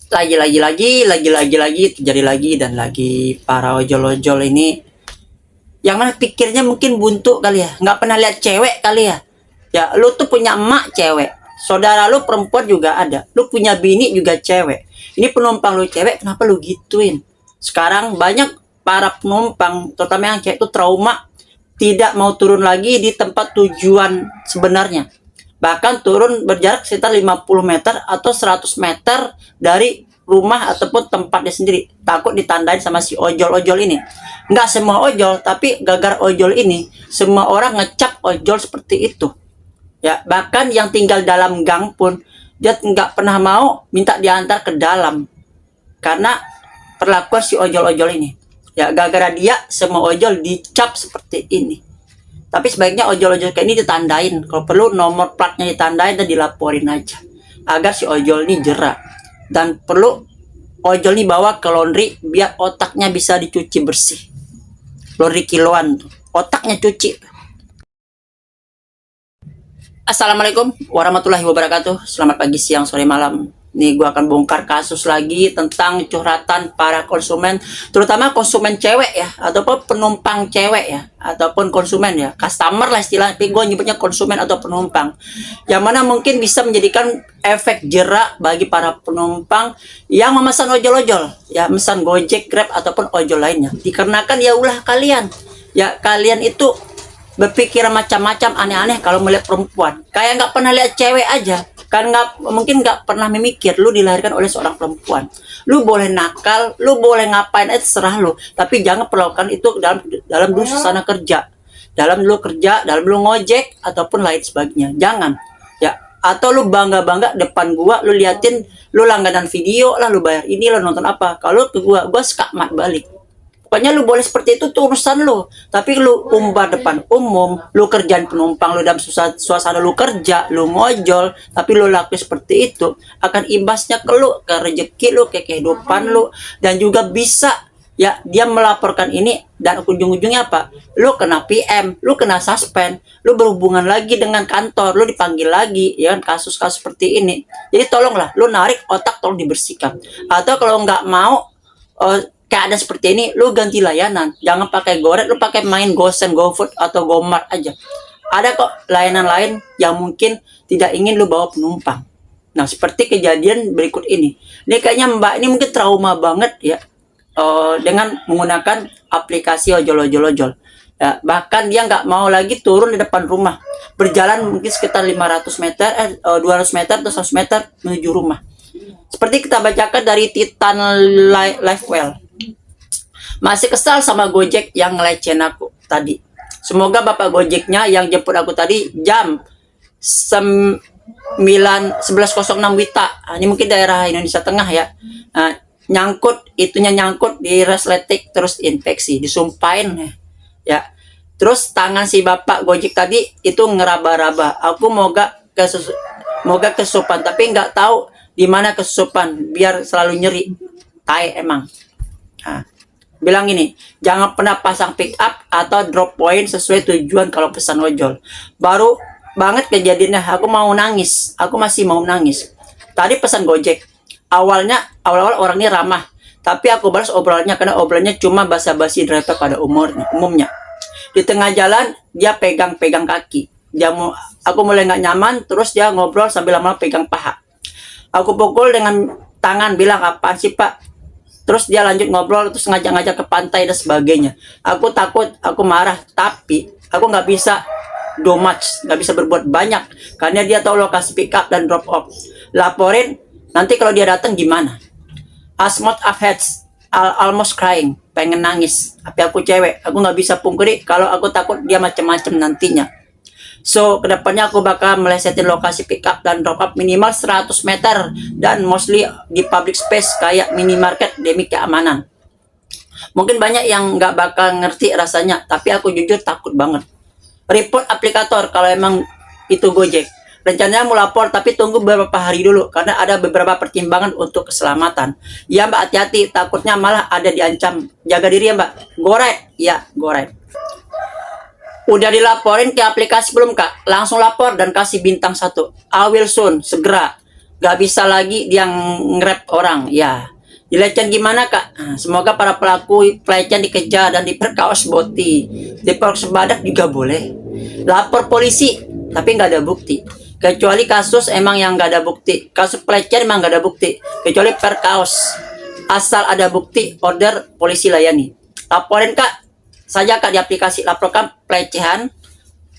lagi terjadi lagi dan lagi para ojol-ojol ini yang mana pikirnya mungkin buntu kali ya, nggak pernah lihat cewek kali ya. Ya lu tuh punya emak cewek, saudara lu perempuan juga ada, lu punya bini juga cewek, ini penumpang lu cewek, kenapa lu gituin? Sekarang banyak para penumpang terutama yang cewek tuh trauma, tidak mau turun lagi di tempat tujuan sebenarnya, bahkan turun berjarak sekitar 50 meter atau 100 meter dari rumah ataupun tempatnya sendiri, takut ditandain sama si ojol-ojol ini. Nggak semua ojol, tapi gagar ojol ini semua orang ngecap ojol seperti itu ya. Bahkan yang tinggal dalam gang pun dia nggak pernah mau minta diantar ke dalam karena perlakuan si ojol-ojol ini ya. Gara-gara dia semua ojol dicap seperti ini. Tapi sebaiknya ojol-ojol kayak ini ditandain. Kalau perlu nomor platnya ditandain dan dilaporin aja, agar si ojol ini jerak. Dan perlu ojol ini bawa ke laundry biar otaknya bisa dicuci bersih. Laundry kiloan tuh, otaknya cuci. Assalamualaikum warahmatullahi wabarakatuh. Selamat pagi, siang, sore, malam. Nih gue akan bongkar kasus lagi tentang curhatan para konsumen, terutama konsumen cewek ya, ataupun penumpang cewek ya, ataupun konsumen ya, customer lah istilahnya, tapi gue nyebutnya konsumen atau penumpang, yang mana mungkin bisa menjadikan efek jerak bagi para penumpang yang memesan ojol-ojol, ya, memesan Gojek, Grab, ataupun ojol lainnya. Dikarenakan ya ulah kalian itu berpikiran macam-macam aneh-aneh kalau melihat perempuan, kayak nggak pernah lihat cewek aja kan. Mungkin nggak pernah memikir lu dilahirkan oleh seorang perempuan. Lu boleh nakal, lu boleh ngapain aja terserah lu, tapi jangan perlakukan itu dalam dulu suasana kerja, dalam lu ngojek ataupun lain sebagainya, jangan ya. Atau lu bangga depan gua, lu liatin, lu langganan video lah, lu bayar ini, lu nonton apa, kalau ke gua skakmat balik. Pokoknya lu boleh seperti itu, tuh urusan lu. Tapi lu umbar depan umum, lu kerjaan penumpang, lu dalam suasana lu kerja, lu ngojol, tapi lu lakuin seperti itu, akan imbasnya ke lu, ke rezeki lu, ke kehidupan lu, dan juga bisa ya dia melaporkan ini, dan ujung-ujungnya apa? Lu kena PM, lu kena suspend, lu berhubungan lagi dengan kantor, lu dipanggil lagi, ya kan, kasus-kasus seperti ini. Jadi tolonglah, lu narik otak, tolong dibersihkan. Atau kalau nggak mau keadaan seperti ini, lu ganti layanan, jangan pakai Goret, lu pakai main GoSend, GoFood atau GoMart aja. Ada kok layanan lain yang mungkin tidak ingin lu bawa penumpang. Nah, seperti kejadian berikut ini. Ini kayaknya Mbak ini mungkin trauma banget ya, dengan menggunakan aplikasi ojol-ojol. Ya, bahkan dia nggak mau lagi turun di depan rumah, berjalan mungkin sekitar 500 meter, 200 meter atau 100 meter menuju rumah. Seperti kita bacakan dari Titan Lifewell. Masih kesal sama Gojek yang ngelecehin aku tadi. Semoga bapak Gojeknya yang jemput aku tadi jam 11.06 Wita. Ini mungkin daerah Indonesia Tengah ya. Nyangkut di resleting terus infeksi, disumpahin ya. Terus tangan si bapak Gojek tadi itu ngeraba-raba. Aku moga kesusupan, tapi nggak tahu di mana kesusupan, biar selalu nyeri. Tai emang. Bilang gini, jangan pernah pasang pick up atau drop point sesuai tujuan kalau pesan ojol. Baru banget kejadiannya, aku masih mau nangis. Tadi pesan Gojek, awal-awal orangnya ramah, tapi aku balas obrolannya karena obrolannya cuma basa-basi driver pada umumnya. Di tengah jalan dia pegang-pegang kaki, aku mulai nggak nyaman, terus dia ngobrol sambil lama-lama pegang paha. Aku pukul dengan tangan, bilang apaan sih pak. Terus dia lanjut ngobrol, terus ngajak-ngajak ke pantai dan sebagainya. Aku takut, aku marah, tapi aku nggak bisa do much, nggak bisa berbuat banyak, karena dia tahu lokasi pick up dan drop off. Laporin, nanti kalau dia datang gimana? Asmot of heads, almost crying, pengen nangis. Tapi aku cewek, aku nggak bisa pungkiri kalau aku takut dia macam-macam nantinya. So, kedepannya aku bakal melesetin lokasi pick up dan drop up minimal 100 meter dan mostly di public space kayak minimarket demi keamanan. Mungkin banyak yang nggak bakal ngerti rasanya, tapi aku jujur takut banget. Report aplikator kalau emang itu Gojek. Rencananya mau lapor, tapi tunggu beberapa hari dulu karena ada beberapa pertimbangan untuk keselamatan. Ya mbak, hati-hati, takutnya malah ada diancam. Jaga diri ya mbak. Goret, ya goret. Udah dilaporin ke aplikasi belum kak? Langsung lapor dan kasih bintang 1. I will soon, segera. Gak bisa lagi dia nge-rap orang. Ya, dilecehkan gimana kak? Nah, semoga para pelaku pelecehan dikejar dan diperkaos boti. Diperkaos badak juga boleh. Lapor polisi, tapi nggak ada bukti. Kecuali kasus emang yang nggak ada bukti. Kasus pelecehan emang nggak ada bukti. Kecuali perkaos. Asal ada bukti, order polisi layani. Laporin kak saja kak di aplikasi, laporkan pelecehan.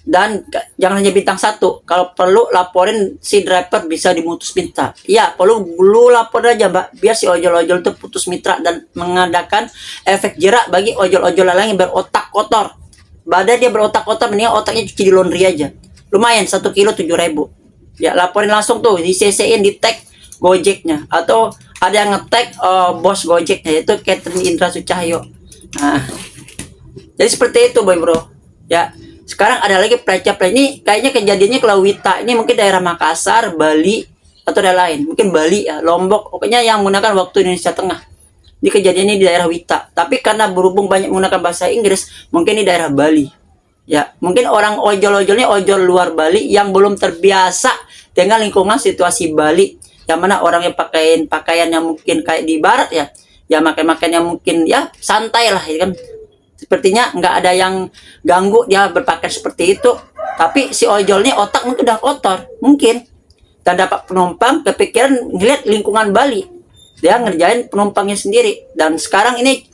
Dan jangan hanya bintang 1. Kalau perlu laporin si driver bisa dimutus mitra. Ya, perlu lapor aja mbak, biar si ojol-ojol itu putus mitra dan mengadakan efek jerak bagi ojol-ojol lain yang berotak kotor. Badan dia berotak kotor, mendingan otaknya cuci di laundry aja. Lumayan, 1 kilo 7.000. Ya, laporin langsung tuh, di CC-in, di tag Gojeknya. Atau ada yang nge-tag bos Gojeknya, yaitu Catherine Indra Sucahyo. Nah, jadi seperti itu boy bro. Ya, sekarang ada lagi pelecehan ini, kayaknya kejadiannya kalau Wita ini mungkin daerah Makassar, Bali, atau daerah lain. Mungkin Bali ya, Lombok, pokoknya yang menggunakan waktu Indonesia Tengah. Ini kejadiannya di daerah Wita. Tapi karena berhubung banyak menggunakan bahasa Inggris, mungkin di daerah Bali. Ya, mungkin orang ojol-ojolnya ojol luar Bali yang belum terbiasa dengan lingkungan situasi Bali. Yang mana orang yang pakaian yang mungkin kayak di barat ya. Ya makan-makan yang mungkin ya santai lah ya kan. Sepertinya nggak ada yang ganggu dia berpakaian seperti itu. Tapi si ojolnya otak mungkin udah kotor, mungkin. Dan dapat penumpang kepikiran ngeliat lingkungan Bali. Dia ngerjain penumpangnya sendiri. Dan sekarang ini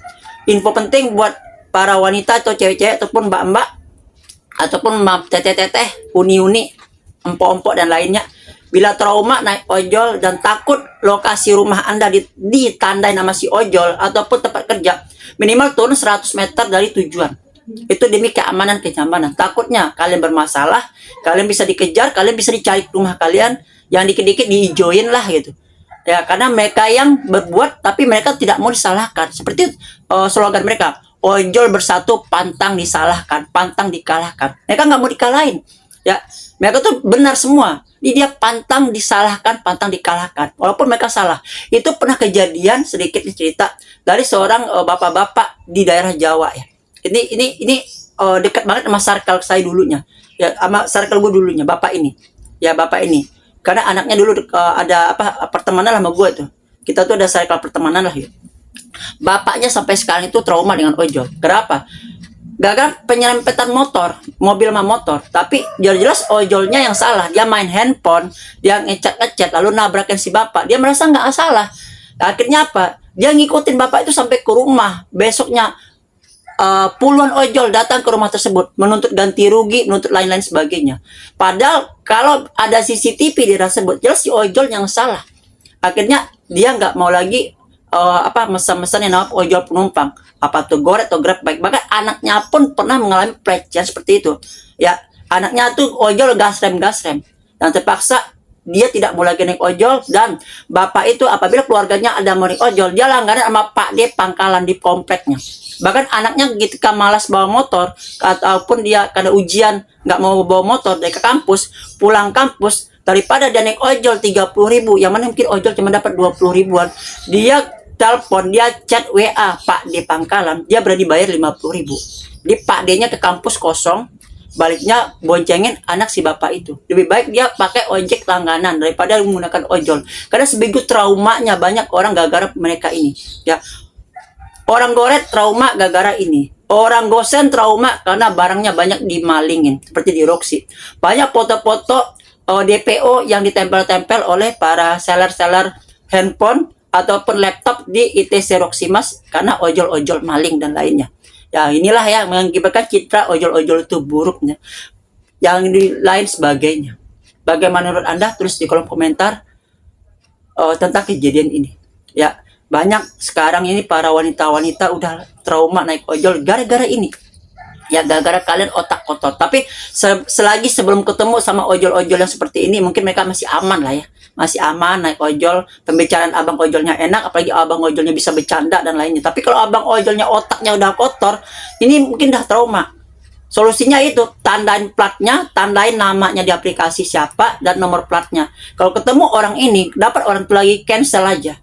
info penting buat para wanita atau cewek-cewek ataupun mbak-mbak ataupun teteh-teteh, uni-uni, empok-empok dan lainnya. Bila trauma naik ojol dan takut lokasi rumah Anda ditandai nama si ojol ataupun tempat kerja, minimal turun 100 meter dari tujuan. Itu demi kenyamanan. Takutnya kalian bermasalah, kalian bisa dikejar, kalian bisa dicari rumah kalian, yang dikit-dikit diijoin lah gitu. Ya, karena mereka yang berbuat tapi mereka tidak mau disalahkan. Seperti slogan mereka, ojol bersatu, pantang disalahkan, pantang dikalahkan. Mereka nggak mau dikalahin. Ya, mereka tuh benar semua. Dia pantang disalahkan, pantang dikalahkan. Walaupun mereka salah. Itu pernah kejadian sedikit cerita dari seorang bapak-bapak di daerah Jawa ya. Ini dekat banget sama circle saya dulunya. Ya, sama circle gue dulunya, bapak ini. Ya, bapak ini. Karena anaknya dulu ada pertemanan sama gue tuh. Kita tuh ada circle pertemanan lah ya. Bapaknya sampai sekarang itu trauma dengan ojol. Kenapa? Gagal penyerempetan mobil sama motor, tapi jelas ojolnya yang salah. Dia main handphone, dia ngechat lalu nabrakin si bapak. Dia merasa nggak salah. Akhirnya apa? Dia ngikutin bapak itu sampai ke rumah. Besoknya puluhan ojol datang ke rumah tersebut menuntut ganti rugi, menuntut lain-lain sebagainya. Padahal kalau ada CCTV di tersebut, jelas si ojol yang salah. Akhirnya dia nggak mau lagi mesen-mesen yang namanya ojol penumpang, apa tuh Goret atau Grab Bike. Bahkan anaknya pun pernah mengalami pelecehan seperti itu. Ya, anaknya tuh ojol gasrem dan terpaksa dia tidak mau lagi naik ojol. Dan bapak itu apabila keluarganya ada mau naik ojol, dia langganan sama Pak D pangkalan di kompleknya. Bahkan anaknya ketika malas bawa motor ataupun dia karena ujian nggak mau bawa motor dari ke kampus, pulang kampus, daripada dia naik ojol 30.000, yang mana mungkin ojol cuma dapat 20.000-an, dia telepon, dia chat WA Pak di pangkalan, dia berani bayar 50.000. Di Pak D-nya ke kampus kosong, baliknya boncengin anak si bapak itu. Lebih baik dia pakai ojek langganan daripada menggunakan ojol. Karena sebegitu traumanya banyak orang gara-gara mereka ini. Ya, orang Goret trauma gara-gara ini. Orang Gosen trauma karena barangnya banyak dimalingin, seperti di Roxy. Banyak foto-foto DPO yang ditempel-tempel oleh para seller-seller handphone ataupun laptop di ITC Roxy Mas karena ojol-ojol maling dan lainnya. Ya, inilah yang mengakibatkan citra ojol-ojol itu buruknya. Yang lain sebagainya. Bagaimana menurut Anda? Tulis di kolom komentar tentang kejadian ini. Ya, banyak sekarang ini para wanita-wanita udah trauma naik ojol gara-gara ini. Ya, gara-gara kalian otak kotor. Tapi selagi sebelum ketemu sama ojol-ojol yang seperti ini, mungkin mereka masih aman lah ya. Masih aman naik ojol, pembicaraan abang ojolnya enak, apalagi abang ojolnya bisa bercanda dan lainnya. Tapi kalau abang ojolnya otaknya udah kotor, ini mungkin udah trauma. Solusinya itu, tandain platnya, tandain namanya di aplikasi siapa, dan nomor platnya. Kalau ketemu orang ini, dapat orang itu lagi, cancel aja.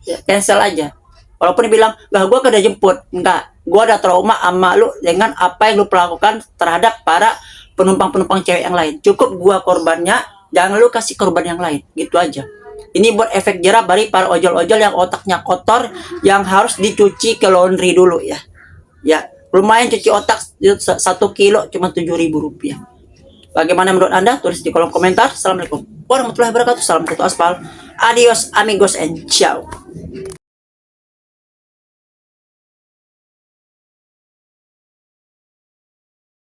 Ya, cancel aja. Walaupun dibilang, "Lah, gue udah jemput." Enggak, gue ada trauma sama lu dengan apa yang lu lakukan terhadap para penumpang-penumpang cewek yang lain. Cukup gue korbannya, jangan lu kasih korban yang lain. Gitu aja. Ini buat efek jerah bagi para ojol-ojol yang otaknya kotor, yang harus dicuci ke laundry dulu ya. Ya, lumayan cuci otak 1 kilo cuma 7.000 rupiah. Bagaimana menurut Anda? Tulis di kolom komentar. Assalamualaikum warahmatullahi wabarakatuh. Salam satu aspal. Adios amigos and ciao.